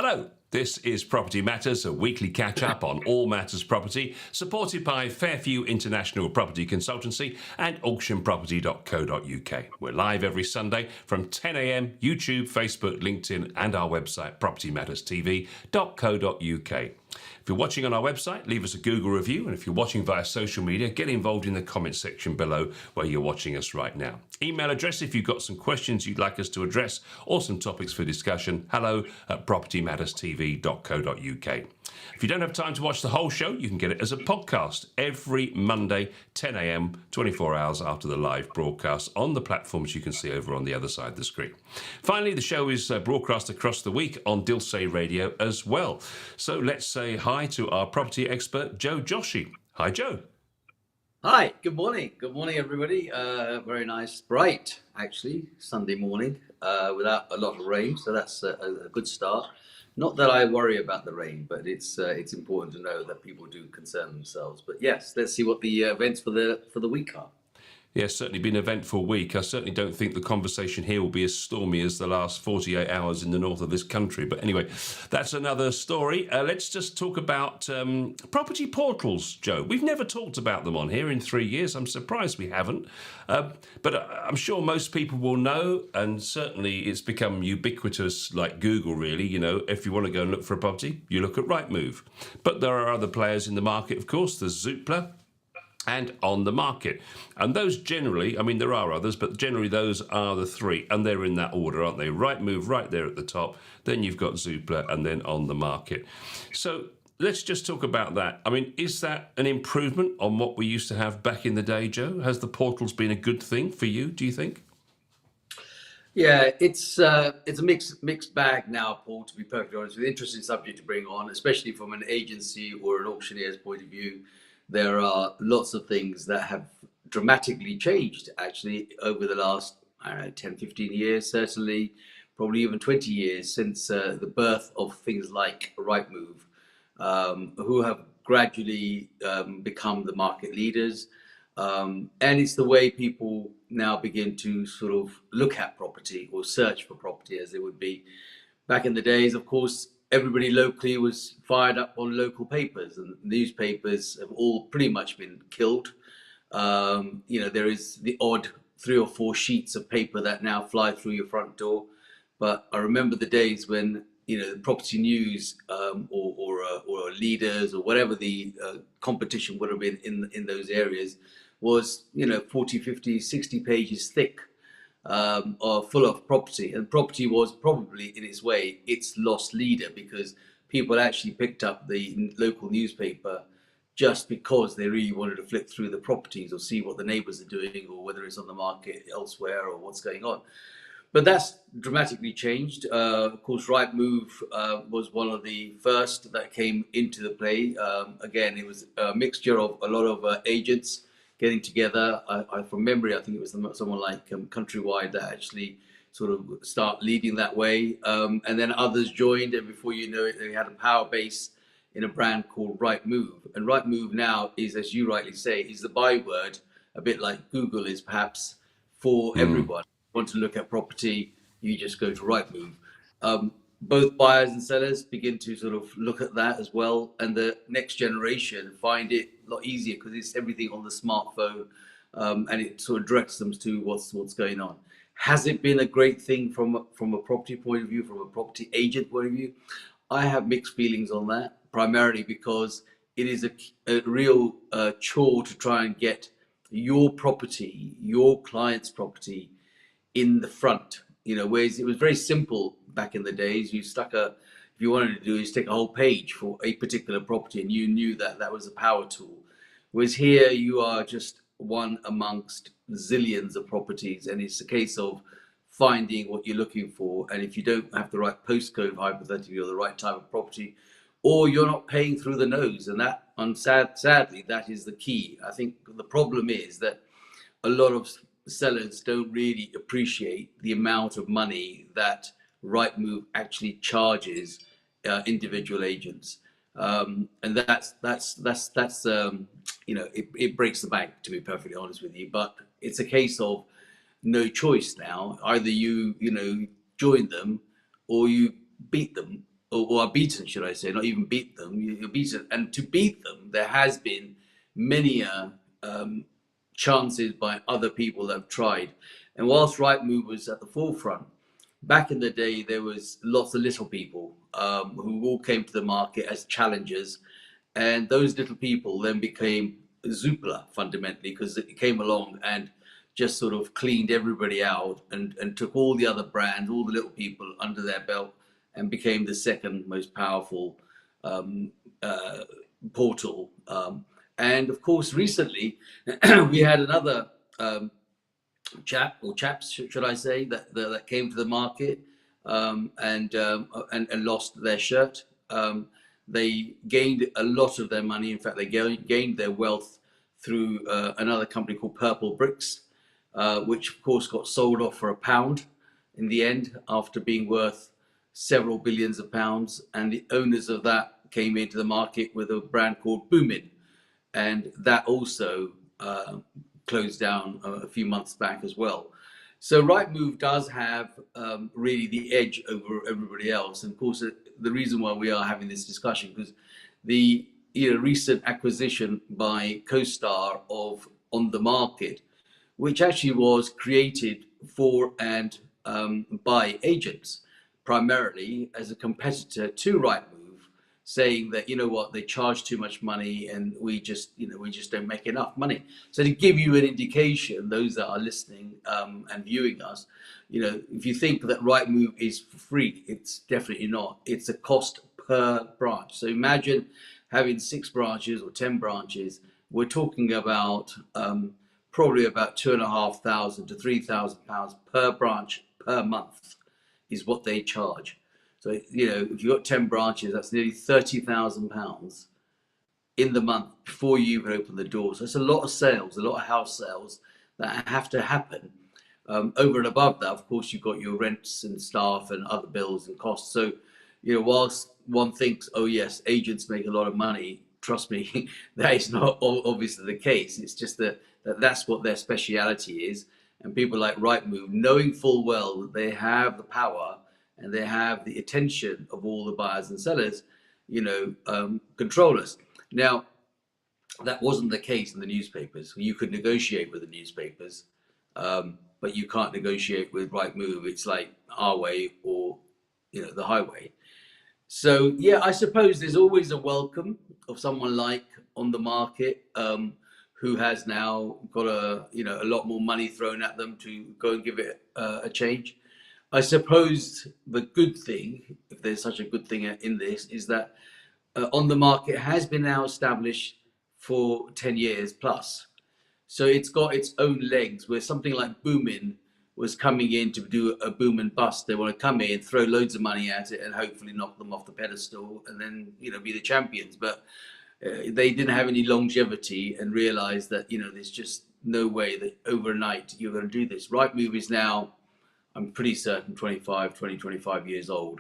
Hello, this is Property Matters, a weekly catch-up on all matters property, supported by Fairview International Property Consultancy and auctionproperty.co.uk. We're live every Sunday from 10 a.m, YouTube, Facebook, LinkedIn, and our website, propertymatterstv.co.uk. If you're watching on our website, leave us a Google review, and if you're watching via social media, get involved in the comment section below where you're watching us right now. Email address if you've got some questions you'd like us to address or some topics for discussion, hello@propertymatterstv.co.uk. If you don't have time to watch the whole show, you can get it as a podcast every Monday, 10 a.m, 24 hours after the live broadcast on the platforms you can see over on the other side of the screen. Finally, the show is broadcast across the week on Dilsey Radio as well. So let's say hi to our property expert, Joe Joshi. Hi, Joe. Hi, good morning. Good morning, everybody. Very nice, bright, actually, Sunday morning without a lot of rain. So that's a good start. Not that I worry about the rain, but it's important to know that people do concern themselves. But yes, let's see what the events for the week are. Yeah, certainly been an eventful week. I certainly don't think the conversation here will be as stormy as the last 48 hours in the north of this country. But anyway, that's another story. Let's just talk about property portals, Joe. We've never talked about them on here in 3 years. I'm surprised we haven't. But I'm sure most people will know, and certainly it's become ubiquitous like Google, really. You know, if you want to go and look for a property, you look at Rightmove. But there are other players in the market, of course. There's Zoopla and On the Market. And those generally, I mean, there are others, but generally those are the three, and they're in that order, aren't they? Rightmove right there at the top, then you've got Zoopla, and then On the Market. So let's just talk about that. I mean, is that an improvement on what we used to have back in the day, Joe? Has the portals been a good thing for you, do you think? Yeah, it's a mixed bag now, Paul, to be perfectly honest. With interesting subject to bring on, especially from an agency or an auctioneer's point of view. There are lots of things that have dramatically changed actually over the last, I don't know, 10, 15 years, certainly, probably even 20 years since the birth of things like Rightmove, who have gradually become the market leaders. And it's the way people now begin to sort of look at property or search for property as it would be. Back in the days, of course, everybody locally was fired up on local papers, and newspapers have all pretty much been killed. There is the odd 3 or 4 sheets of paper that now fly through your front door. But I remember the days when, the property news or leaders or whatever the competition would have been in those areas was, 40, 50, 60 pages thick. Are full of property, and property was probably in its way its lost leader, because people actually picked up the local newspaper just because they really wanted to flick through the properties or see what the neighbors are doing, or whether it's on the market elsewhere or what's going on. But that's dramatically changed. Of course, Rightmove was one of the first that came into the play. Again, it was a mixture of a lot of agents getting together. From memory, I think it was someone like Countrywide that actually sort of start leading that way. And then others joined, and before you know it, they had a power base in a brand called Rightmove. And Rightmove now is, as you rightly say, is the byword, a bit like Google is perhaps for everyone. If you want to look at property, you just go to Rightmove. Both buyers and sellers begin to sort of look at that as well, and the next generation find it a lot easier because it's everything on the smartphone, and it sort of directs them to what's going on. Has it been a great thing from a property point of view, from a property agent point of view? I have mixed feelings on that, primarily because it is a real chore to try and get your property, your client's property, in the front. Whereas it was very simple back in the days. If you wanted to do is take a whole page for a particular property, and you knew that that was a power tool. Whereas here you are just one amongst zillions of properties, and it's a case of finding what you're looking for. And if you don't have the right postcode, hypothetically, or the right type of property, or you're not paying through the nose, and sadly, that is the key. I think the problem is that a lot of sellers don't really appreciate the amount of money that Rightmove actually charges individual agents, and that's it breaks the bank, to be perfectly honest with you. But it's a case of no choice now. Either you join them or you beat them, or are beaten, should I say, not even beat them, you're beaten. And to beat them, there has been many chances by other people that have tried. And whilst Rightmove was at the forefront, back in the day, there was lots of little people who all came to the market as challengers, and those little people then became Zoopla fundamentally because it came along and just sort of cleaned everybody out and took all the other brands, all the little people under their belt, and became the second most powerful um, uh, portal. And of course, recently we had another chap or chaps, should I say, that came to the market and lost their shirt. They gained a lot of their money. In fact, they gained their wealth through another company called Purple Bricks, which of course got sold off for £1 in the end after being worth several billions of pounds. And the owners of that came into the market with a brand called Boomin, and that also closed down a few months back as well. So Rightmove does have really the edge over everybody else. And of course, the reason why we are having this discussion because the recent acquisition by CoStar of On the Market, which actually was created for and by agents, primarily as a competitor to Rightmove, saying that what, they charge too much money and we just don't make enough money. So to give you an indication, those that are listening and viewing us, if you think that Rightmove is free, it's definitely not. It's a cost per branch. So imagine having 6 branches or 10 branches. We're talking about probably about £2,500 to £3,000 per branch per month is what they charge. So, if you've got 10 branches, that's nearly £30,000 in the month before you even open the doors. So it's a lot of sales, a lot of house sales that have to happen. Over and above that, of course, you've got your rents and staff and other bills and costs. So, whilst one thinks, oh, yes, agents make a lot of money, trust me, that is not obviously the case. It's just that's what their speciality is. And people like Rightmove, knowing full well that they have the power and they have the attention of all the buyers and sellers, control us. Now, that wasn't the case in the newspapers. You could negotiate with the newspapers, but you can't negotiate with Rightmove. It's like our way or, the highway. So yeah, I suppose there's always a welcome of someone like On the Market, who has now got a lot more money thrown at them to go and give it a change. I suppose the good thing, if there's such a good thing in this, is that On the Market has been now established for 10 years plus. So it's got its own legs, where something like Boomin was coming in to do a boom and bust. They want to come in, throw loads of money at it, and hopefully knock them off the pedestal, and then be the champions. But they didn't have any longevity and realized that there's just no way that overnight you're going to do this. Rightmove is now, I'm pretty certain, 25 years old.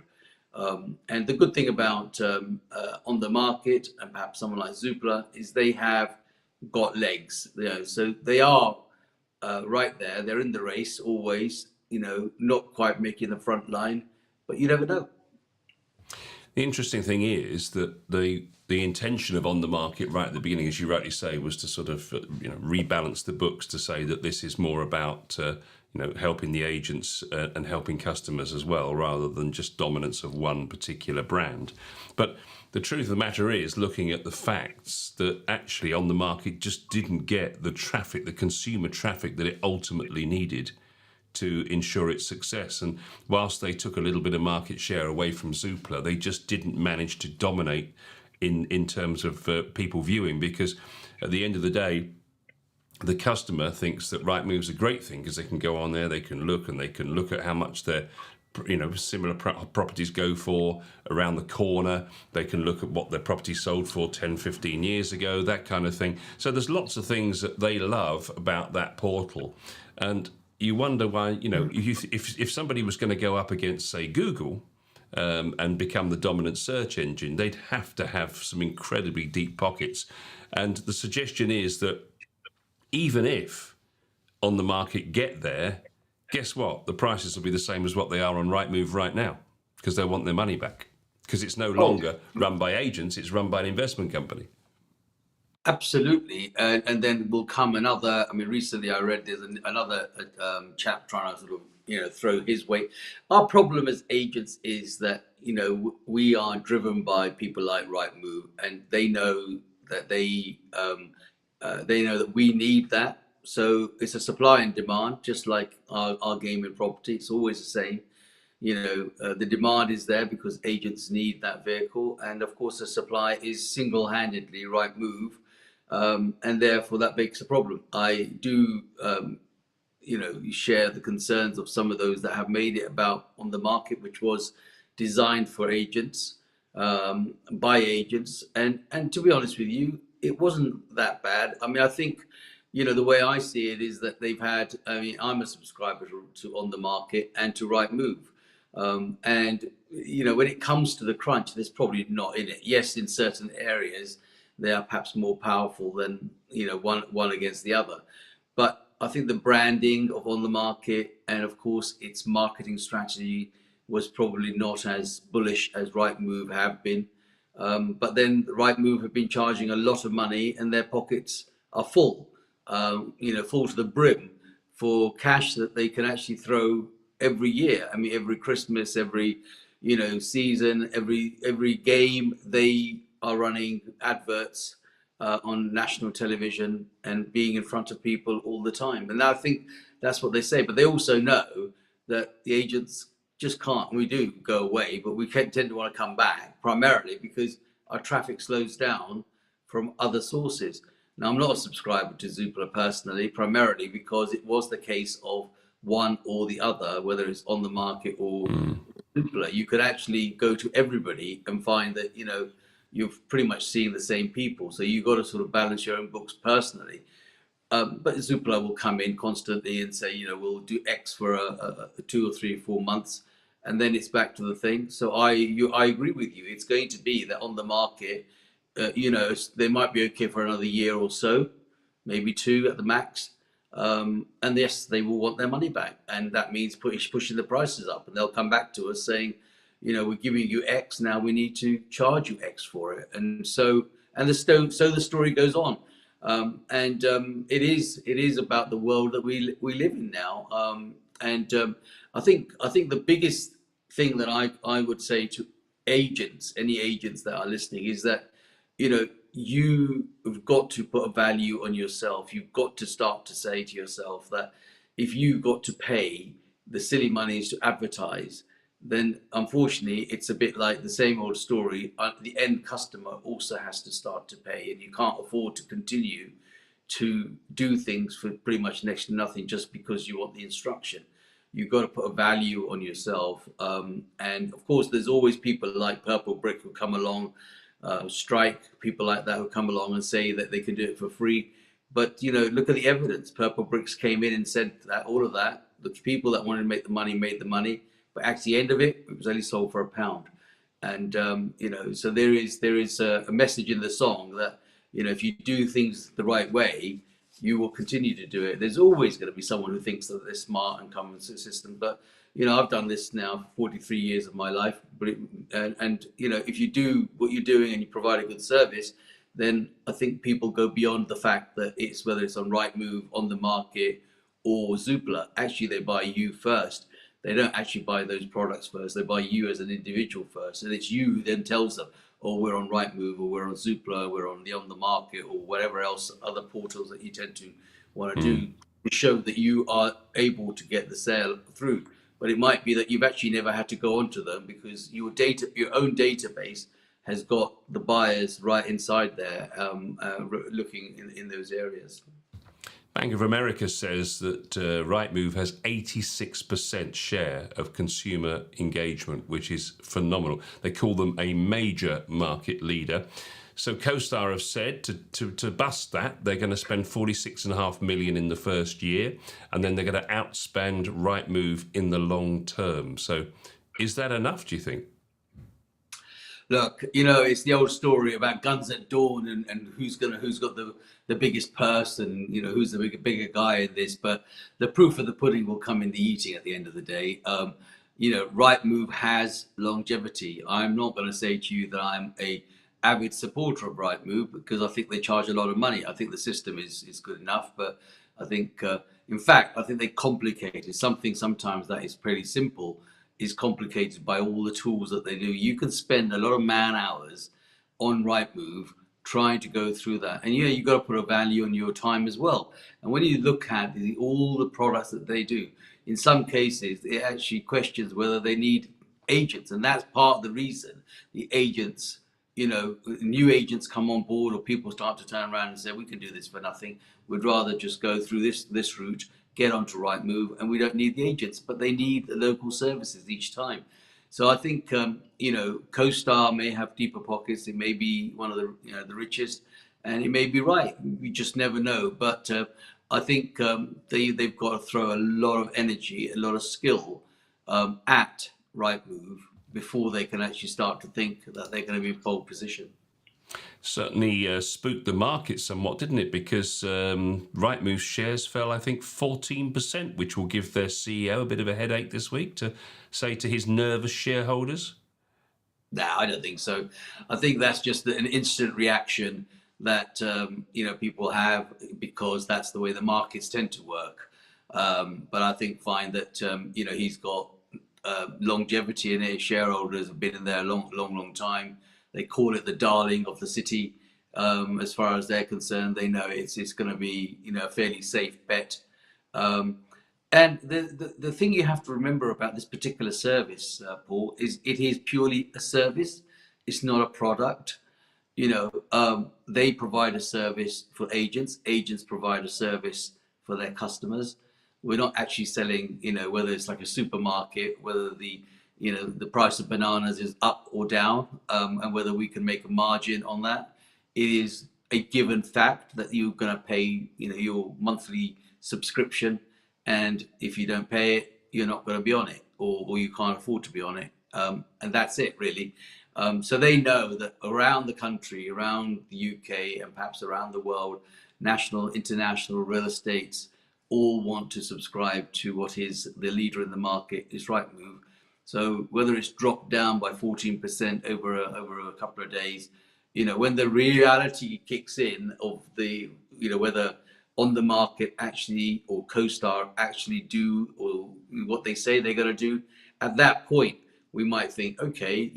And the good thing about On the Market and perhaps someone like Zoopla is they have got legs. So they are right there. They're in the race always. Not quite making the front line, but you never know. The interesting thing is that the intention of On the Market right at the beginning, as you rightly say, was to sort of rebalance the books to say that this is more about helping the agents and helping customers as well, rather than just dominance of one particular brand. But the truth of the matter is, looking at the facts, that actually On the Market just didn't get the traffic, the consumer traffic that it ultimately needed to ensure its success. And whilst they took a little bit of market share away from Zoopla, they just didn't manage to dominate in terms of people viewing, because at the end of the day, the customer thinks that Rightmove's a great thing because they can go on there, they can look, and they can look at how much their similar properties go for around the corner. They can look at what their property sold for 10, 15 years ago, that kind of thing. So there's lots of things that they love about that portal. And you wonder why, if somebody was going to go up against, say, Google, and become the dominant search engine, they'd have to have some incredibly deep pockets. And the suggestion is that even if On the Market get there, guess what? The prices will be the same as what they are on Rightmove right now, because they want their money back. because it's no Oh, longer run by agents, it's run by an investment company. absolutely. And then will come another. I mean, recently I read there's another chap trying to sort of, throw his weight. Our problem as agents is that, we are driven by people like Rightmove, and they know that they know that we need that. So it's a supply and demand, just like our game in property. It's always the same. The demand is there because agents need that vehicle, and of course the supply is single-handedly Rightmove, and therefore that makes a problem. I do, share the concerns of some of those that have made it about on the market, which was designed for agents, by agents, and to be honest with you, it wasn't that bad. I mean, I think, the way I see it is that they've had. I mean, I'm a subscriber to On the Market and to Rightmove, and when it comes to the crunch, there's probably not in it. Yes, in certain areas, they are perhaps more powerful than one against the other. But I think the branding of On the Market and of course its marketing strategy was probably not as bullish as Rightmove have been. But then Rightmove have been charging a lot of money and their pockets are full, full to the brim for cash that they can actually throw every year. I mean, every Christmas, every season, every game, they are running adverts on national television and being in front of people all the time. And I think that's what they say. But they also know that the agents just can't. We do go away, but we tend to want to come back primarily because our traffic slows down from other sources. Now, I'm not a subscriber to Zoopla personally, primarily because it was the case of one or the other, whether it's On the Market or Zoopla. You could actually go to everybody and find that, you've pretty much seen the same people. So you've got to sort of balance your own books personally. But Zoopla will come in constantly and say, we'll do X for a 2 or 3 or 4 months, and then it's back to the thing. So I agree with you. It's going to be that On the Market, they might be okay for another year or so, maybe 2 at the max. And yes, they will want their money back, and that means pushing the prices up. And they'll come back to us saying, we're giving you X, now we need to charge you X for it. And so the story goes on. It is about the world that we live in now. I think the biggest thing that I would say to any agents that are listening, is that you've got to put a value on yourself. You've got to start to say to yourself that if you got to pay the silly monies to advertise, then unfortunately it's a bit like the same old story. The end customer also has to start to pay, and you can't afford to continue to do things for pretty much next to nothing just because you want the instruction. You've got to put a value on yourself. And of course, there's always people like Purple Brick who come along, Strike, people like that who come along and say that they can do it for free. But look at the evidence. Purple Bricks came in and said that all of that, the people that wanted to make the money made the money, but at the end of it, it was only sold for £1. And so there is a message in the song that if you do things the right way, you will continue to do it. There's always going to be someone who thinks that they're smart and comes into the system, but I've done this now for 43 years of my life, and if you do what you're doing and you provide a good service, then I think people go beyond the fact that whether it's on Rightmove, On the Market, or Zoopla. Actually, they buy you first. They don't actually buy those products first. They buy you as an individual first, and it's you who then tells them, "Oh, we're on Rightmove, or we're on Zoopla, we're on the Market, or whatever else other portals that you tend to want to do to show that you are able to get the sale through." But it might be that you've actually never had to go onto them because your own database has got the buyers right inside there, looking in those areas. Bank of America says that Rightmove has 86% share of consumer engagement, which is phenomenal. They call them a major market leader. So CoStar have said to bust that, they're going to spend $46.5 million in the first year, and then they're going to outspend Rightmove in the long term. So is that enough, do you think? Look, it's the old story about guns at dawn and who's got the biggest purse, and who's the bigger guy in this. But the proof of the pudding will come in the eating at the end of the day. Rightmove has longevity. I'm not going to say to you that I'm a avid supporter of Rightmove because I think they charge a lot of money. I think the system is good enough, but I think, in fact, I think they complicate it. Something sometimes that is pretty simple is complicated by all the tools that they do. You can spend a lot of man hours on Rightmove trying to go through that, and you've got to put a value on your time as well. And when you look at all the products that they do, in some cases, it actually questions whether they need agents, and that's part of the reason the agents, new agents come on board, or people start to turn around and say, we can do this for nothing. We'd rather just go through this route, get onto Rightmove, and we don't need the agents, but they need the local services each time. So I think CoStar may have deeper pockets. It may be one of the richest, and it may be right. We just never know. But I think they've got to throw a lot of energy, a lot of skill at Rightmove before they can actually start to think that they're going to be in pole position. Certainly spooked the market somewhat, didn't it? Because Rightmove's shares fell, I think, 14%, which will give their CEO a bit of a headache this week to say to his nervous shareholders. No, I don't think so. I think that's just an instant reaction that people have because that's the way the markets tend to work. But I think find that he's got longevity in it. Shareholders have been in there a long time. They call it the darling of the city. As far as they're concerned, they know it's going to be a fairly safe bet. And the thing you have to remember about this particular service, Paul, is it is purely a service. It's not a product. They provide a service for agents. Agents provide a service for their customers. We're not actually selling, whether it's like a supermarket, whether the price of bananas is up or down, and whether we can make a margin on that. It is a given fact that you're going to pay, your monthly subscription, and if you don't pay it, you're not going to be on it, or you can't afford to be on it, and that's it really. So they know that around the country, around the UK, and perhaps around the world, national, international real estates all want to subscribe to what is the leader in the market, is Rightmove. So whether it's dropped down by 14% over a couple of days, when the reality kicks in of the, whether on the market actually or CoStar actually do or what they say they're going to do, at that point we might think, okay,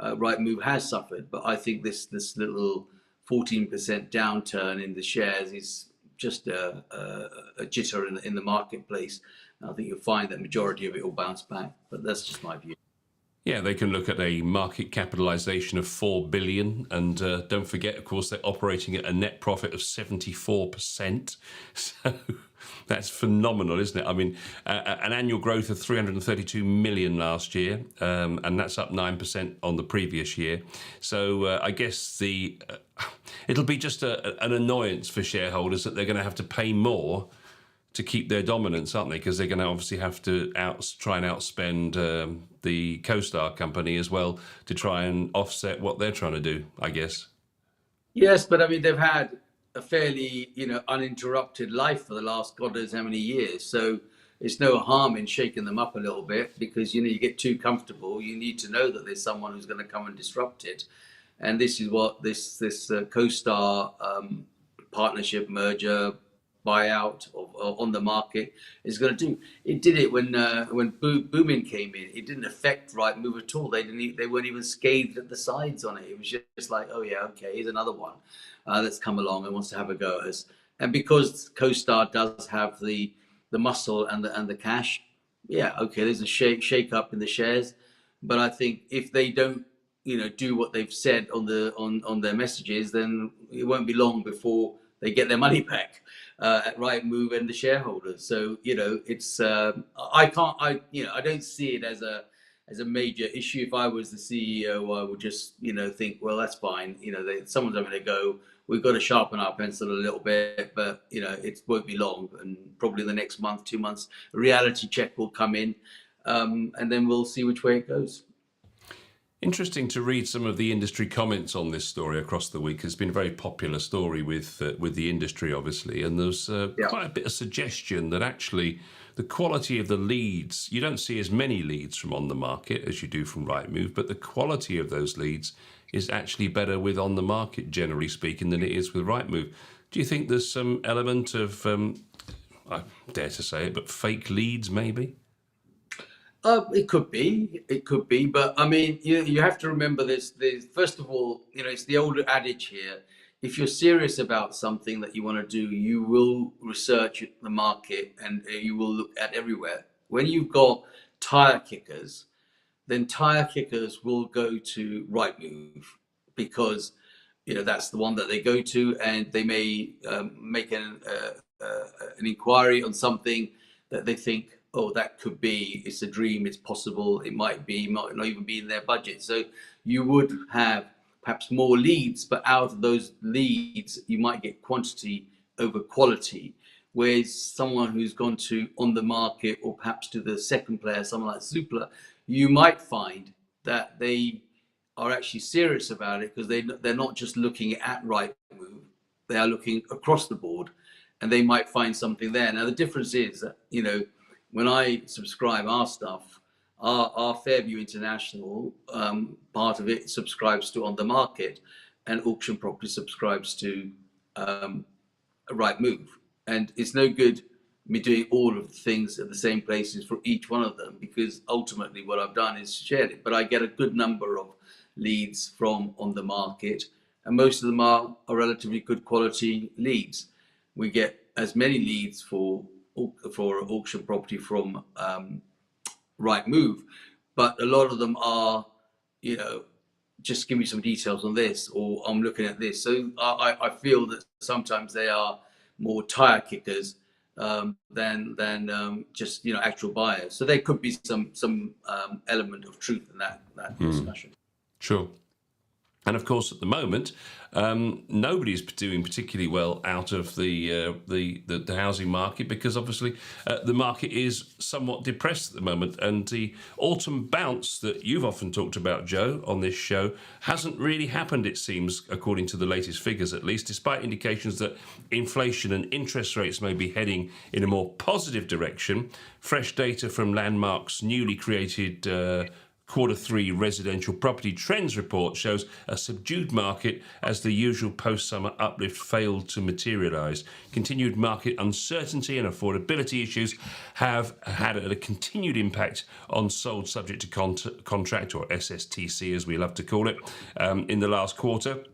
Rightmove has suffered, but I think this little 14% downturn in the shares is just a jitter in the marketplace. And I think you'll find that majority of it will bounce back, but that's just my view. Yeah, they can look at a market capitalization of 4 billion, and don't forget, of course, they're operating at a net profit of 74%. So that's phenomenal, isn't it? I mean, an annual growth of 332 million last year, and that's up 9% on the previous year. So I guess it'll be just an annoyance for shareholders that they're going to have to pay more to keep their dominance, aren't they? Because they're going to obviously have to try and outspend the CoStar company as well to try and offset what they're trying to do, I guess. Yes, but I mean, they've had a fairly, uninterrupted life for the last God knows how many years. So it's no harm in shaking them up a little bit because, you get too comfortable. You need to know that there's someone who's going to come and disrupt it. And this is what this CoStar partnership merger buyout on the market is going to do. It did it when Boomin came in. It didn't affect Rightmove at all. They weren't even scathed at the sides on it. It was just like, oh yeah, okay, here's another one that's come along and wants to have a go at us. And because CoStar does have the muscle and the cash, yeah, okay, there's a shake up in the shares. But I think if they don't, do what they've said on their messages, then it won't be long before they get their money back at Rightmove and the shareholders. So it's I don't see it as a major issue. If I was the CEO, I would just think, well, that's fine. Someone's having a go. We've got to sharpen our pencil a little bit, but it won't be long, and probably in the next month, 2 months, a reality check will come in, and then we'll see which way it goes. Interesting to read some of the industry comments on this story across the week. It's been a very popular story with the industry, obviously, and there's Yeah. quite a bit of suggestion that actually the quality of the leads, you don't see as many leads from on the market as you do from Rightmove, but the quality of those leads is actually better with on the market, generally speaking, than it is with Rightmove. Do you think there's some element of, I dare to say it, but fake leads maybe? It could be, but I mean, you have to remember this. First of all, it's the old adage here. If you're serious about something that you want to do, you will research the market and you will look at everywhere. When you've got tire kickers, then tire kickers will go to Rightmove because that's the one that they go to, and they may make an inquiry on something that they think, oh, that could be, it's a dream, it's possible, it might be, might not even be in their budget. So you would have perhaps more leads, but out of those leads, you might get quantity over quality. Whereas someone who's gone to on the market or perhaps to the second player, someone like Zoopla, you might find that they are actually serious about it because they're not just looking at Rightmove, they are looking across the board, and they might find something there. Now the difference is that when I subscribe our stuff, our Fairview International part of it subscribes to On the Market, and Auction Property subscribes to Rightmove. And it's no good me doing all of the things at the same places for each one of them, because ultimately what I've done is shared it. But I get a good number of leads from On the Market, and most of them are relatively good quality leads. We get as many leads for auction property from Rightmove, but a lot of them are, just give me some details on this, or I'm looking at this. So I feel that sometimes they are more tire kickers than just actual buyers. So there could be some element of truth in that discussion. Sure. And of course, at the moment, nobody's doing particularly well out of the housing market, because obviously the market is somewhat depressed at the moment. And the autumn bounce that you've often talked about, Joe, on this show hasn't really happened, it seems, according to the latest figures at least, despite indications that inflation and interest rates may be heading in a more positive direction. Fresh data from Landmark's newly created Q3 residential property trends report shows a subdued market as the usual post-summer uplift failed to materialise. Continued market uncertainty and affordability issues have had a continued impact on sold subject to contract, or SSTC as we love to call it, in the last quarter,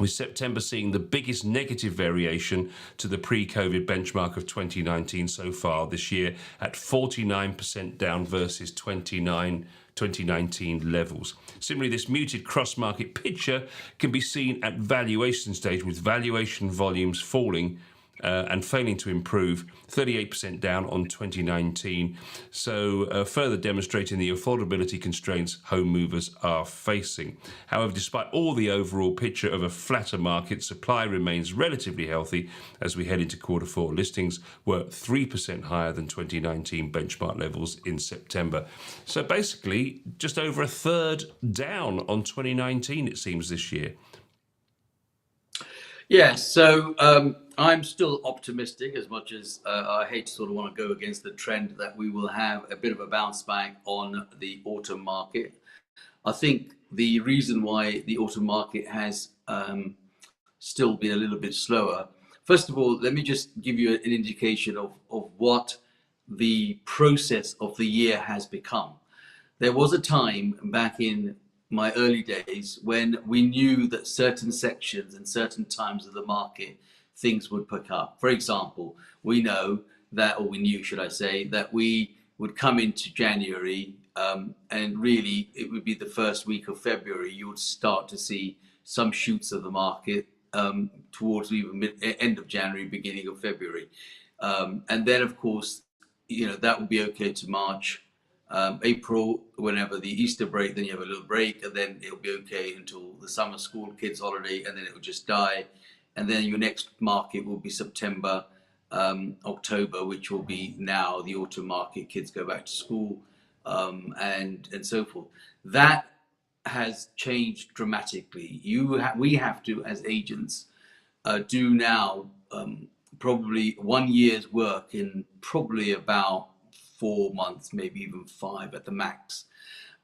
with September seeing the biggest negative variation to the pre-COVID benchmark of 2019 so far this year, at 49% down versus 2019 levels. Similarly, this muted cross-market picture can be seen at valuation stage, with valuation volumes falling and failing to improve, 38% down on 2019. So further demonstrating the affordability constraints home movers are facing. However, despite all the overall picture of a flatter market, supply remains relatively healthy as we head into Q4. Listings were 3% higher than 2019 benchmark levels in September. So basically, just over a third down on 2019, it seems, this year. Yeah, so I'm still optimistic, as much as I hate to sort of want to go against the trend, that we will have a bit of a bounce back on the autumn market. I think the reason why the autumn market has still been a little bit slower, first of all, let me just give you an indication of what the process of the year has become. There was a time back in my early days when we knew that certain sections and certain times of the market things would pick up. For example, we know that, or we knew, should I say, that we would come into January and really it would be the first week of February you would start to see some shoots of the market towards even end of January, beginning of February. And then, of course, that would be okay to March. April, whenever the Easter break, then you have a little break, and then it'll be okay until the summer school kids holiday, and then it will just die. And then your next market will be September, October, which will be now the autumn market. Kids go back to school, and so forth. That has changed dramatically. We have to, as agents, do now probably 1 year's work in probably about 4 months, maybe even 5 at the max.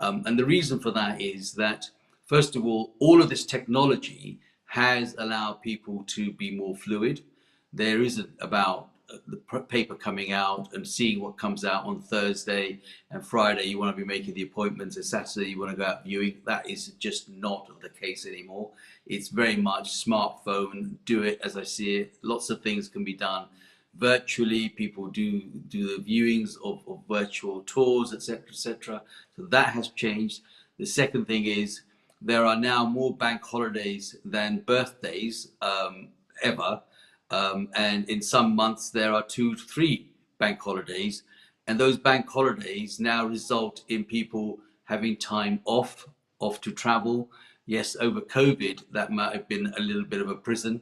And the reason for that is that, first of all of this technology has allowed people to be more fluid. There isn't about the paper coming out and seeing what comes out on Thursday and Friday. You want to be making the appointments, and Saturday you want to go out viewing. That is just not the case anymore. It's very much smartphone, do it as I see it. Lots of things can be done virtually. People do the viewings of virtual tours, etc., etc. So that has changed. The second thing is there are now more bank holidays than birthdays ever. And in some months there are 2 to 3 bank holidays, and those bank holidays now result in people having time off to travel. Yes, over COVID that might have been a little bit of a prison,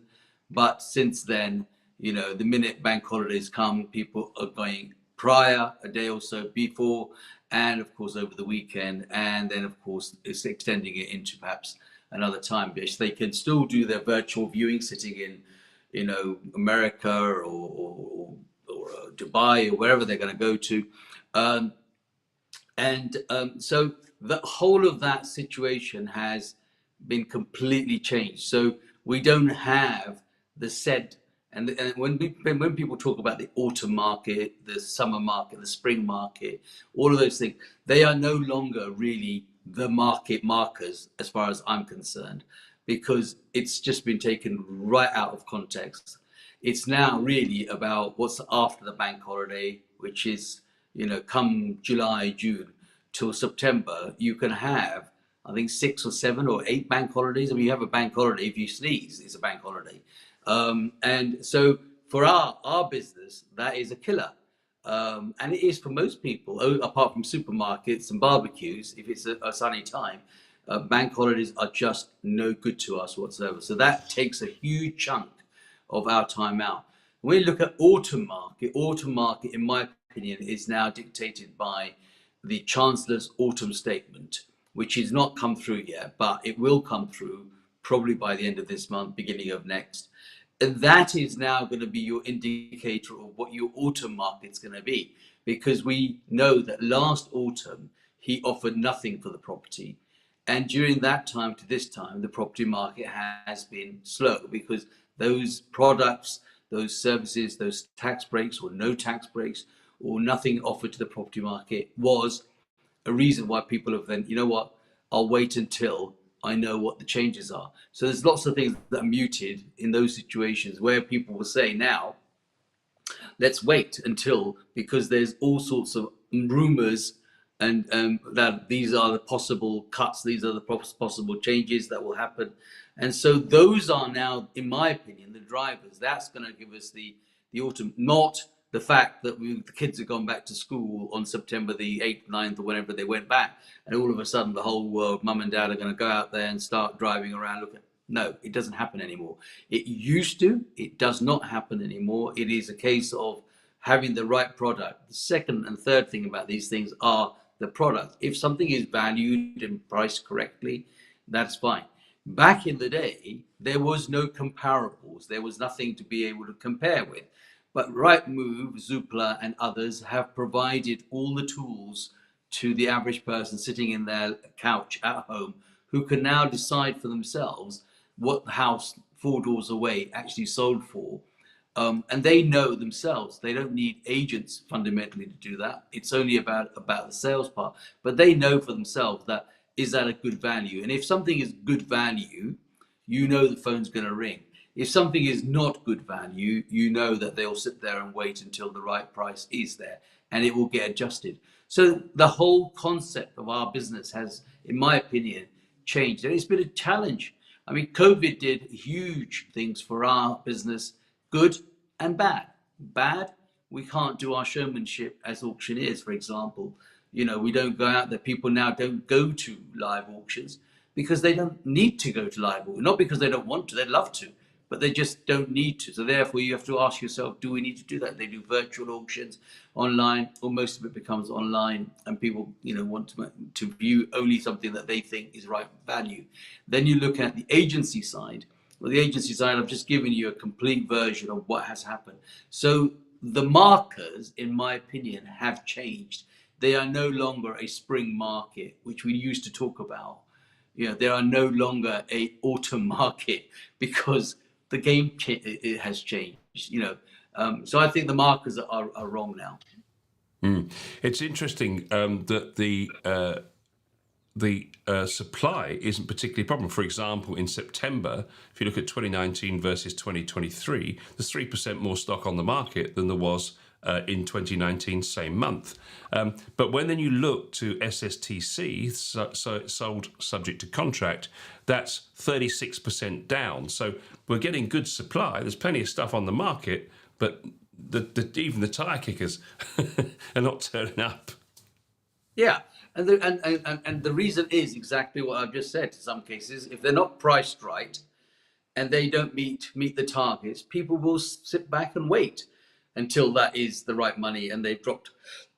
but since then, the minute bank holidays come, people are going prior, a day or so before, and of course over the weekend, and then of course it's extending it into perhaps another time, because they can still do their virtual viewing sitting in America or Dubai or wherever they're going to go to. So the whole of that situation has been completely changed. So we don't have the said, and when people talk about the autumn market, the summer market, the spring market, all of those things, they are no longer really the market markers as far as I'm concerned, because it's just been taken right out of context. It's now really about what's after the bank holiday, which is, come July, June till September, you can have, I think, 6 or 7 or 8 bank holidays. I mean, you have a bank holiday. If you sneeze, it's a bank holiday. And so for our business, that is a killer. And it is for most people, apart from supermarkets and barbecues, if it's a sunny time. Bank holidays are just no good to us whatsoever. So that takes a huge chunk of our time out. When we look at autumn market, in my opinion, is now dictated by the Chancellor's autumn statement, which has not come through yet, but it will come through probably by the end of this month, beginning of next. And that is now going to be your indicator of what your autumn market's going to be, because we know that last autumn he offered nothing for the property. And during that time to this time, the property market has been slow, because those products, those services, those tax breaks or no tax breaks or nothing offered to the property market was a reason why people have then, I'll wait until I know what the changes are. So there's lots of things that are muted in those situations where people will say now, let's wait until, because there's all sorts of rumors and that these are the possible cuts, these are the possible changes that will happen. And so those are now, in my opinion, the drivers. That's going to give us the autumn, not the fact that the kids have gone back to school on September the 8th, 9th, or whenever they went back, and all of a sudden the whole world, mum and dad, are going to go out there and start driving around looking. No, it doesn't happen anymore. It used to. It does not happen anymore. It is a case of having the right product. The second and third thing about these things are the product. If something is valued and priced correctly, that's fine. Back in the day, there was no comparables. There was nothing to be able to compare with. But Rightmove, Zoopla, and others have provided all the tools to the average person sitting in their couch at home, who can now decide for themselves what the house 4 doors away actually sold for. And they know themselves. They don't need agents fundamentally to do that. It's only about the sales part. But they know for themselves that, is that a good value? And if something is good value, the phone's going to ring. If something is not good value, that they'll sit there and wait until the right price is there, and it will get adjusted. So the whole concept of our business has, in my opinion, changed. And it's been a challenge. I mean, COVID did huge things for our business, good and bad. Bad, we can't do our showmanship as auctioneers, for example. We don't go out there. People now don't go to live auctions because they don't need to go to live auctions. Not because they don't want to, they'd love to, but they just don't need to. So therefore, you have to ask yourself, do we need to do that? They do virtual auctions online, or most of it becomes online, and people, want to view only something that they think is right value. Then you look at the agency side. Well, the agency side, I've just given you a complete version of what has happened. So the markers, in my opinion, have changed. They are no longer a spring market, which we used to talk about. They are no longer a autumn market because the game it has changed. So I think the markers are wrong now. It's interesting that the supply isn't particularly a problem. For example, in September, if you look at 2019 versus 2023, there's 3% more stock on the market than there was in 2019 same month. But when then you look to SSTC, so sold subject to contract, that's 36% down. So we're getting good supply. There's plenty of stuff on the market, but even the tire kickers are not turning up. Yeah, and the reason is exactly what I've just said. In some cases, if they're not priced right and they don't meet the targets, people will sit back and wait until that is the right money and they've dropped.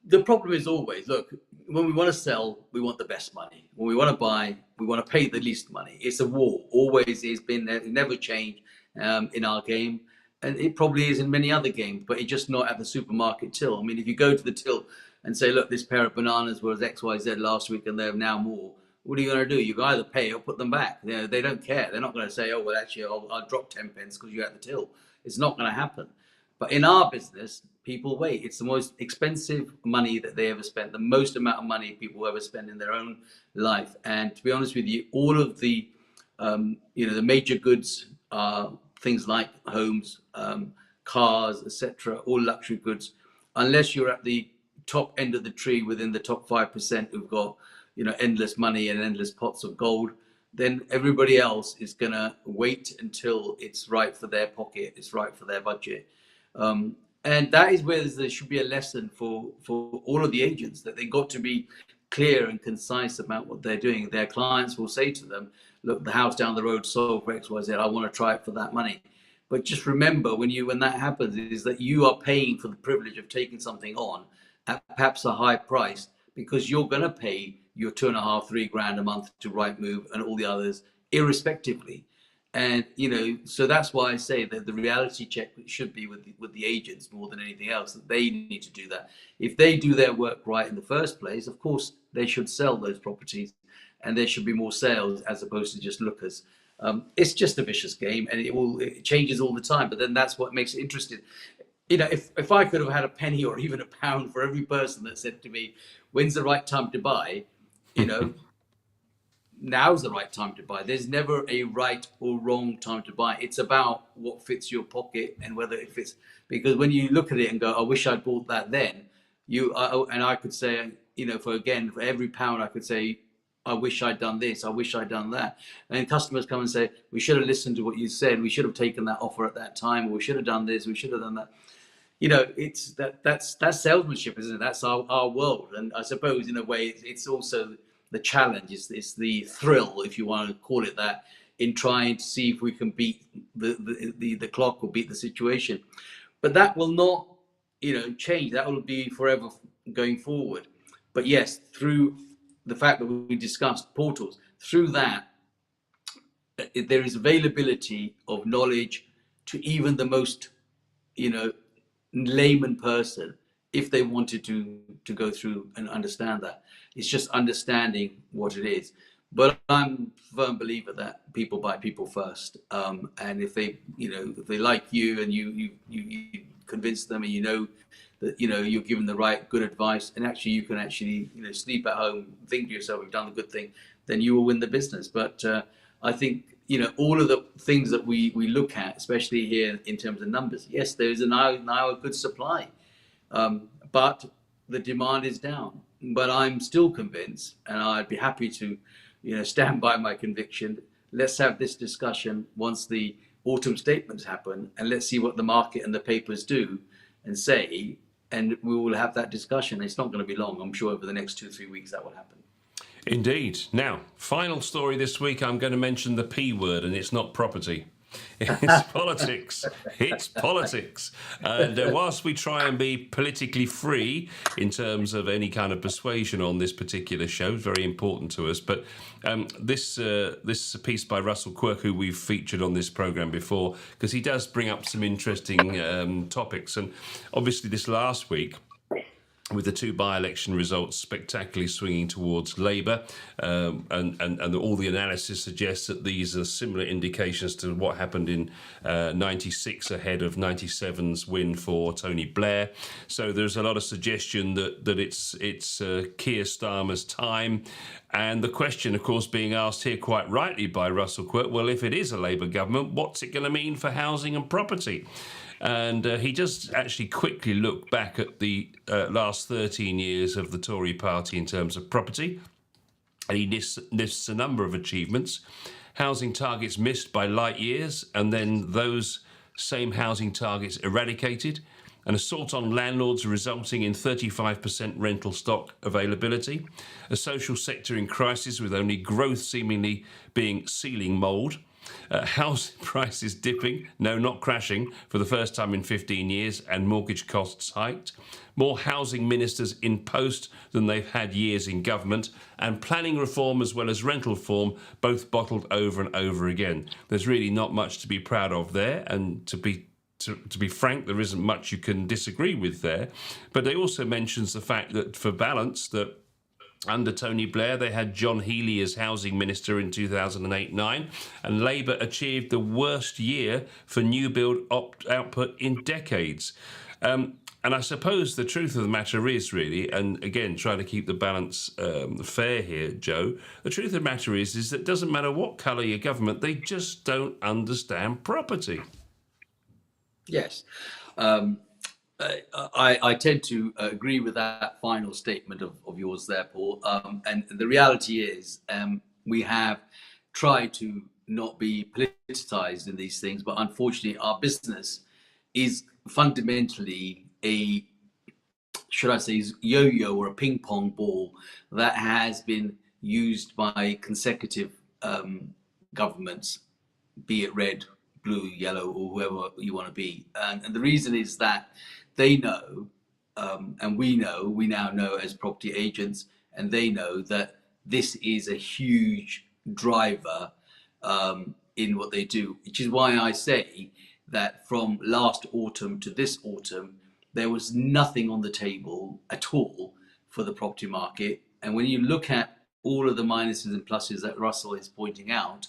The problem is always, look, when we want to sell, we want the best money. When we want to buy, we want to pay the least money. It's a war. Always has been there. It never changed in our game. And it probably is in many other games, but it's just not at the supermarket till. I mean, if you go to the till and say, look, this pair of bananas was XYZ last week and they're now more, what are you going to do? You can either pay or put them back. They don't care. They're not going to say, oh, well, actually, I'll drop 10 pence because you're at the till. It's not going to happen. But in our business, people wait. It's the most expensive money that they ever spent, the most amount of money people ever spend in their own life. And to be honest with you, all of the, the major goods are things like homes, cars, etc., all luxury goods, unless you're at the top end of the tree within the top 5% who've got, endless money and endless pots of gold, then everybody else is going to wait until it's right for their pocket, it's right for their budget. And that is where there should be a lesson for all of the agents, that they got to be clear and concise about what they're doing. Their clients will say to them, look, the house down the road sold for XYZ, I want to try it for that money. But just remember, when that happens, is that you are paying for the privilege of taking something on at perhaps a high price, because you're going to pay your 2.5, 3 grand a month to Rightmove and all the others irrespectively. And so that's why I say that the reality check should be with the agents more than anything else, that they need to do that. If they do their work right in the first place, of course they should sell those properties, and there should be more sales as opposed to just lookers. It's just a vicious game, and it changes all the time. But then that's what makes it interesting. If I could have had a penny or even a pound for every person that said to me, "When's the right time to buy?" Now's the right time to buy. There's never a right or wrong time to buy. It's about what fits your pocket and whether it fits. Because when you look at it and go, I wish I'd bought that then, and I could say, for every pound, I could say, I wish I'd done this, I wish I'd done that. And customers come and say, we should have listened to what you said, we should have taken that offer at that time, or we should have done this, we should have done that. It's that's salesmanship, isn't it? That's our world. And I suppose in a way it's also the challenge, it's the thrill, if you want to call it that, in trying to see if we can beat the clock or beat the situation. But that will not, change. That will be forever going forward. But yes, through the fact that we discussed portals, through that, there is availability of knowledge to even the most, layman person, if they wanted to go through and understand that. It's just understanding what it is. But I'm a firm believer that people buy people first. And if they, if they like you and you convince them, and that you're giving the right good advice, and actually you can actually sleep at home, think to yourself, you've done the good thing, then you will win the business. But I think all of the things that we look at, especially here in terms of numbers, yes, there is now a good supply, but the demand is down. But I'm still convinced, and I'd be happy to stand by my conviction. Let's have this discussion once the autumn statements happen, and let's see what the market and the papers do and say, and we will have that discussion. It's not going to be long. I'm sure over the next 2-3 weeks that will happen. Indeed. Now, final story this week, I'm going to mention the P word, and it's not property. It's politics. It's politics. And whilst we try and be politically free in terms of any kind of persuasion on this particular show, very important to us. But this piece by Russell Quirk, who we've featured on this programme before, because he does bring up some interesting topics. And obviously this last week, with the two by-election results spectacularly swinging towards Labour, and all the analysis suggests that these are similar indications to what happened in 96 ahead of 97's win for Tony Blair. So there's a lot of suggestion that it's Keir Starmer's time. And the question, of course, being asked here quite rightly by Russell Quirk, well, if it is a Labour government, what's it going to mean for housing and property? And he does actually quickly look back at the last 13 years of the Tory party in terms of property. And he lists a number of achievements. Housing targets missed by light years, and then those same housing targets eradicated. An assault on landlords resulting in 35% rental stock availability. A social sector in crisis with only growth seemingly being ceiling mould. Housing prices dipping, no, not crashing, for the first time in 15 years, and mortgage costs hiked. More housing ministers in post than they've had years in government, and planning reform as well as rental reform, both bottled over and over again. There's really not much to be proud of there, and to be frank, there isn't much you can disagree with there. But they also mentions the fact that, for balance, that under Tony Blair, they had John Healey as housing minister in 2008-9, and Labour achieved the worst year for new build output in decades. And I suppose the truth of the matter is really, and again, trying to keep the balance fair here, Joe, the truth of the matter is that it doesn't matter what colour your government, they just don't understand property. Yes. I tend to agree with that final statement of yours there, Paul. And the reality is, we have tried to not be politicized in these things, but unfortunately, our business is fundamentally a, should I say, yo-yo or a ping pong ball that has been used by consecutive governments, be it red, blue, yellow, or whoever you want to be. And the reason is that they know, and we now know as property agents, and they know that this is a huge driver in what they do, which is why I say that from last autumn to this autumn, there was nothing on the table at all for the property market. And when you look at all of the minuses and pluses that Russell is pointing out,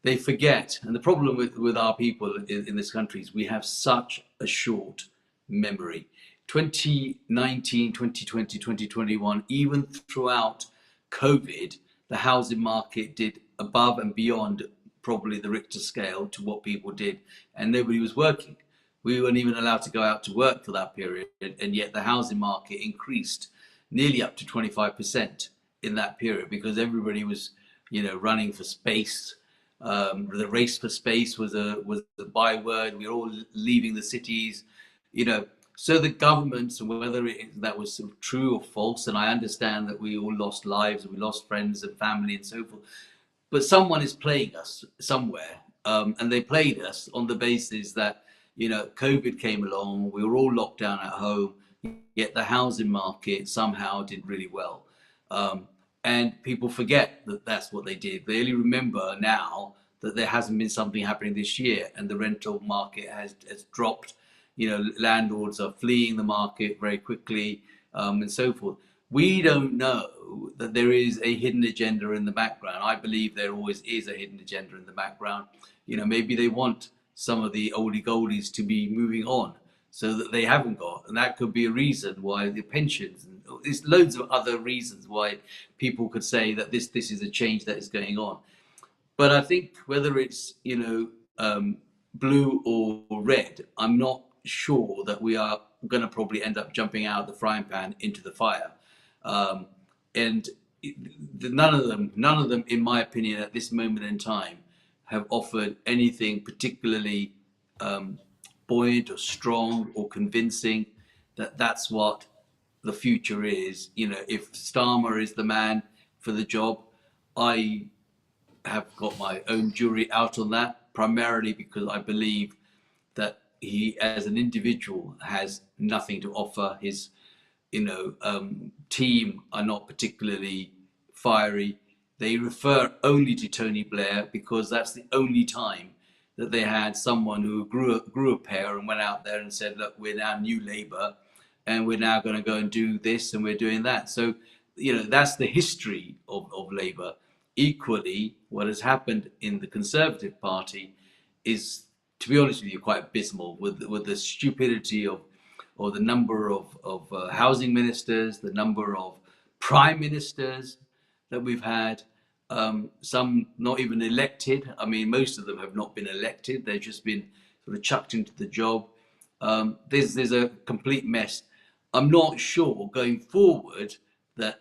they forget. And the problem with our people in this country is we have such a short memory. 2019, 2020, 2021, even throughout COVID, the housing market did above and beyond probably the Richter scale to what people did, and nobody was working. We weren't even allowed to go out to work for that period, and yet the housing market increased nearly up to 25% in that period because everybody was, running for space. The race for space was a byword. We were all leaving the cities, So the governments, and whether that was sort of true or false, and I understand that we all lost lives and we lost friends and family and so forth, but someone is playing us somewhere, and they played us on the basis that COVID came along, we were all locked down at home, yet the housing market somehow did really well. And people forget that that's what they did. They only remember now that there hasn't been something happening this year, and the rental market has dropped. Landlords are fleeing the market very quickly, and so forth. We don't know that there is a hidden agenda in the background. I believe there always is a hidden agenda in the background. Maybe they want some of the oldie goldies to be moving on so that they haven't got, and that could be a reason why the pensions, and there's loads of other reasons why people could say that this is a change that is going on. But I think whether it's blue or red, I'm not sure that we are going to probably end up jumping out of the frying pan into the fire. And none of them, in my opinion, at this moment in time, have offered anything particularly buoyant or strong or convincing that that's what the future is. If Starmer is the man for the job, I have got my own jury out on that. primarily because I believe that he, as an individual, has nothing to offer. His, team are not particularly fiery. They refer only to Tony Blair because that's the only time that they had someone who grew a pair and went out there and said, "Look, we're now New Labour, and we're now going to go and do this, and we're doing that." So, that's the history of Labour. Equally, what has happened in the Conservative Party is, to be honest with you, quite abysmal with the stupidity of, or the number of housing ministers, the number of prime ministers that we've had. Some not even elected. I mean, most of them have not been elected. They've just been sort of chucked into the job. There's a complete mess. I'm not sure going forward that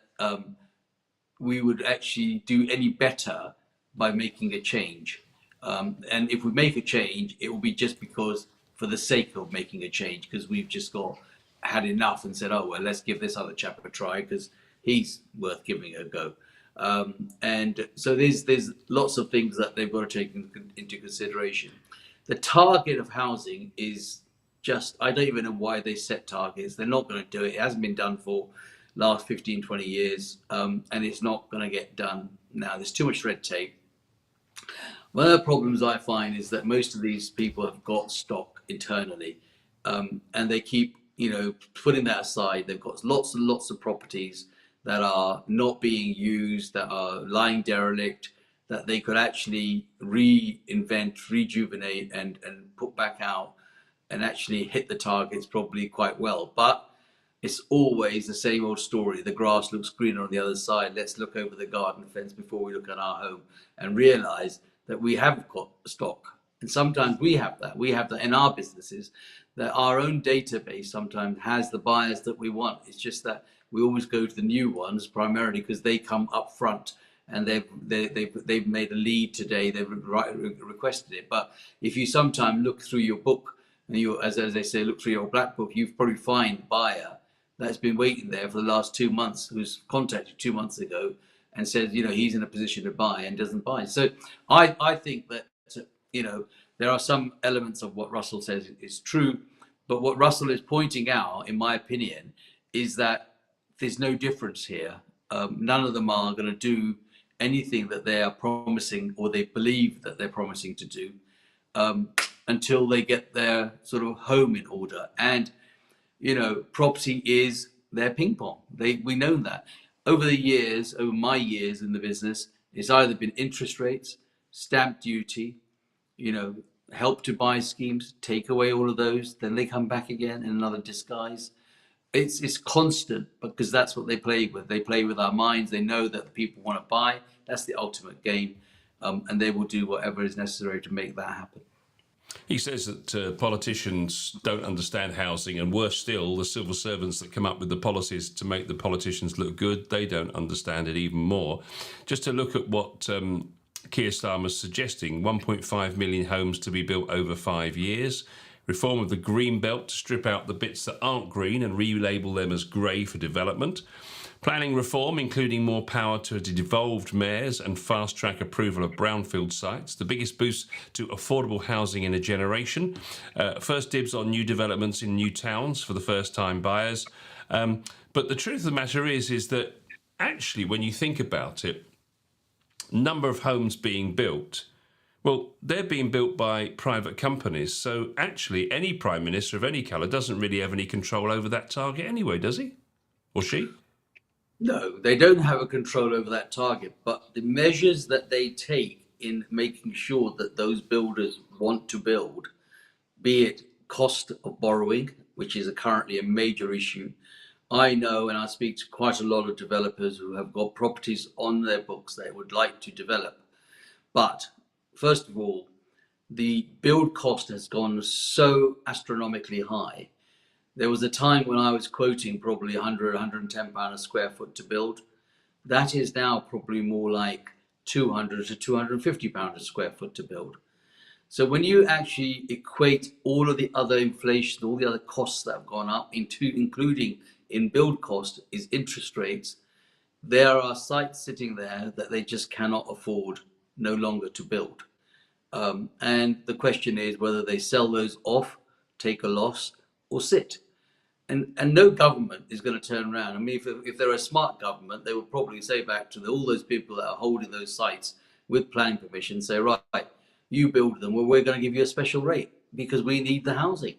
we would actually do any better by making a change. And if we make a change, it will be just because, for the sake of making a change, because we've just had enough and said, "Oh well, let's give this other chap a try because he's worth giving a go." And so there's lots of things that they've got to take into consideration. The target of housing is just, I don't even know why they set targets. They're not going to do it. It hasn't been done for last 15, 20 years, and it's not going to get done now. There's too much red tape. One of the problems I find is that most of these people have got stock internally, and they keep, putting that aside. They've got lots and lots of properties that are not being used, that are lying derelict, that they could actually reinvent, rejuvenate, and put back out and actually hit the targets probably quite well. But it's always the same old story. The grass looks greener on the other side. Let's look over the garden fence before we look at our home and realize that we have got stock. And sometimes we have that. We have that in our businesses, that our own database sometimes has the buyers that we want. It's just that we always go to the new ones primarily because they come up front and they've made a lead today. They've requested it. But if you sometimes look through your book, and you, as they say, look through your black book, you probably find a buyer that's been waiting there for the last 2 months, who's contacted 2 months ago and says, he's in a position to buy and doesn't buy. So I think that, there are some elements of what Russell says is true, but what Russell is pointing out, in my opinion, is that there's no difference here. None of them are going to do anything that they are promising or they believe that they're promising to do, until they get their sort of home in order. And property is their ping pong. We know that. Over the years, over my years in the business, it's either been interest rates, stamp duty, help to buy schemes, take away all of those, then they come back again in another disguise. It's constant, because that's what they play with. They play with our minds. They know that the people want to buy. That's the ultimate game, and they will do whatever is necessary to make that happen. He says that politicians don't understand housing, and worse still, the civil servants that come up with the policies to make the politicians look good, they don't understand it even more. Just to look at what Keir Starmer's suggesting, 1.5 million homes to be built over 5 years, reform of the green belt to strip out the bits that aren't green and relabel them as grey for development, planning reform, including more power to devolved mayors and fast-track approval of brownfield sites, the biggest boost to affordable housing in a generation, first dibs on new developments in new towns for the first-time buyers. But the truth of the matter is that actually, when you think about it, number of homes being built, well, they're being built by private companies. So actually, any prime minister of any colour doesn't really have any control over that target anyway, does he? Or she? No, they don't have a control over that target, but the measures that they take in making sure that those builders want to build, be it cost of borrowing, which is currently a major issue. I know, and I speak to quite a lot of developers who have got properties on their books they would like to develop. But first of all, the build cost has gone so astronomically high. There was a time when I was quoting probably 100, 110 pound a square foot to build. That is now probably more like 200 to 250 pound a square foot to build. So when you actually equate all of the other inflation, all the other costs that have gone up, including in build cost, is interest rates, there are sites sitting there that they just cannot afford no longer to build. And the question is whether they sell those off, take a loss, or sit. And no government is going to turn around. I mean, if they're a smart government, they will probably say back to all those people that are holding those sites with planning permission, say, right, you build them, well, we're going to give you a special rate because we need the housing,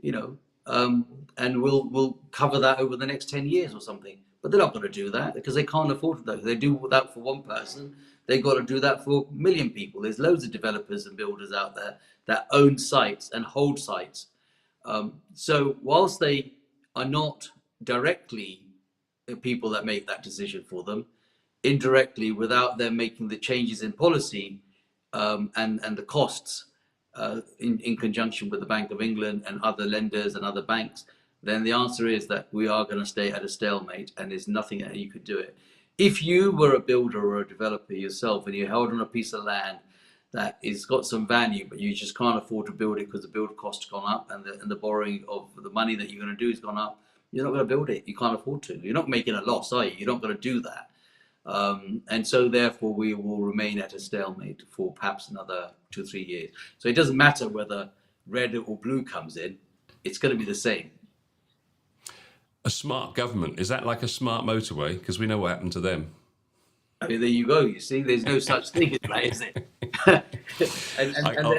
you know, and we'll cover that over the next 10 years or something. But they're not going to do that because they can't afford that. They do that for one person. They've got to do that for a million people. There's loads of developers and builders out there that own sites and hold sites. So whilst they are not directly the people that make that decision for them, indirectly, without them making the changes in policy, and the costs, in conjunction with the Bank of England and other lenders and other banks, then the answer is that we are going to stay at a stalemate, and there's nothing that you could do it. If you were a builder or a developer yourself and you held on a piece of land that is got some value, but you just can't afford to build it because the build cost has gone up and the borrowing of the money that you're going to do has gone up, you're not going to build it. You can't afford to. You're not making a loss, are you? You're not going to do that. And so therefore we will remain at a stalemate for perhaps another 2 or 3 years. So it doesn't matter whether red or blue comes in, it's going to be the same. A smart government, is that like a smart motorway? Because we know what happened to them. I mean, there you go. You see, there's no such thing as that, is it?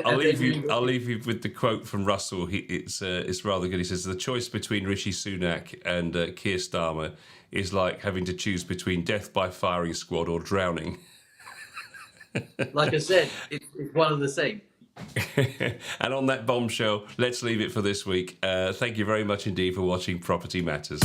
I'll leave you with the quote from Russell. It's rather good. He says the choice between Rishi Sunak and Keir Starmer is like having to choose between death by firing squad or drowning. Like I said, it's one of the same. And on that bombshell, let's leave it for this week. Thank you very much indeed for watching Property Matters.